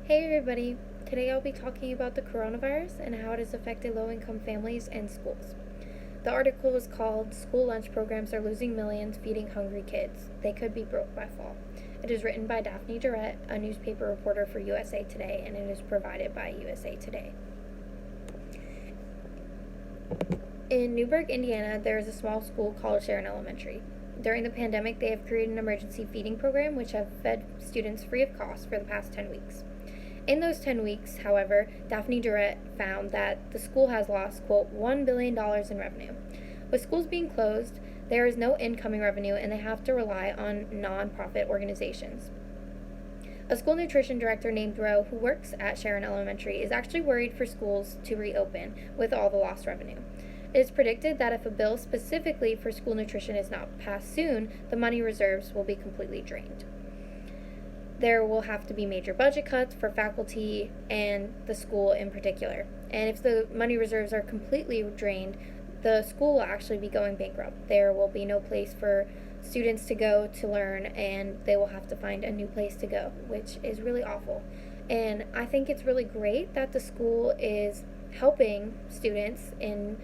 Hey everybody! Today I'll be talking about the coronavirus and how it has affected low income families and schools. The article is called School Lunch Programs Are Losing Millions Feeding Hungry Kids. They Could Be Broke by Fall. It is written by Daphne Duret, a newspaper reporter for USA Today, and it is provided by USA Today. In Newburgh, Indiana, there is a small school called Sharon Elementary. During the pandemic, they have created an emergency feeding program which have fed students free of cost for the past 10 weeks. In those 10 weeks, however, Daphne Duret found that the school has lost, quote, $1 billion in revenue. With schools being closed, there is no incoming revenue and they have to rely on nonprofit organizations. A school nutrition director named Roe, who works at Sharon Elementary, is actually worried for schools to reopen with all the lost revenue. It is predicted that if a bill specifically for school nutrition is not passed soon, the money reserves will be completely drained. There will have to be major budget cuts for faculty and the school in particular. And if the money reserves are completely drained, the school will actually be going bankrupt. There will be no place for students to go to learn, and they will have to find a new place to go, which is really awful. And I think it's really great that the school is helping students in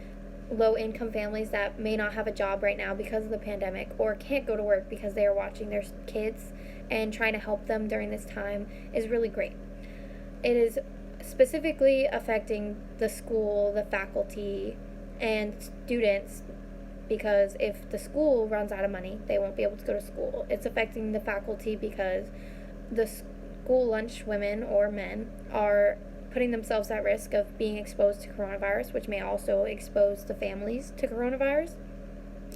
low income families that may not have a job right now because of the pandemic or can't go to work because they are watching their kids, and trying to help them during this time is really great. It is specifically affecting the school, the faculty, and students because if the school runs out of money, they won't be able to go to school. It's affecting the faculty because the school lunch women or men are putting themselves at risk of being exposed to coronavirus, which may also expose the families to coronavirus.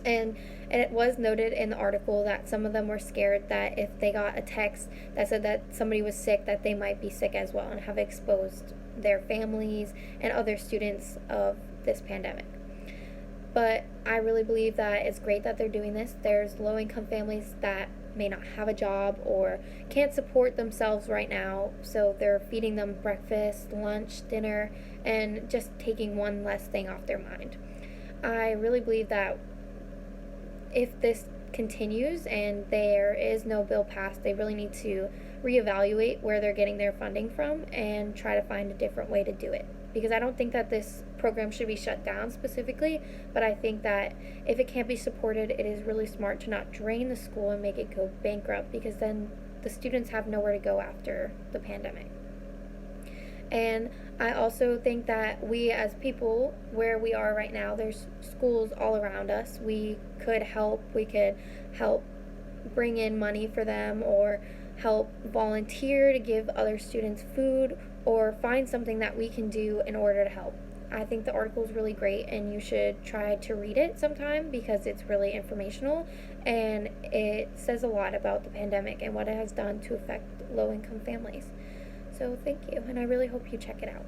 And it was noted in the article that some of them were scared that if they got a text that said that somebody was sick, that they might be sick as well and have exposed their families and other students of this pandemic. But I really believe that it's great that they're doing this. There's low income families that may not have a job or can't support themselves right now, so they're feeding them breakfast, lunch, dinner, and just taking one less thing off their mind. I really believe that if this continues and there is no bill passed, they really need to reevaluate where they're getting their funding from and try to find a different way to do it. Because I don't think that this program should be shut down specifically, but I think that if it can't be supported, it is really smart to not drain the school and make it go bankrupt, because then the students have nowhere to go after the pandemic. And I also think that we as people, where we are right now, there's schools all around us. We could help. We could help bring in money for them, or help volunteer to give other students food, or find something that we can do in order to help. I think the article is really great, and you should try to read it sometime because it's really informational and it says a lot about the pandemic and what it has done to affect low income families. So thank you, and I really hope you check it out.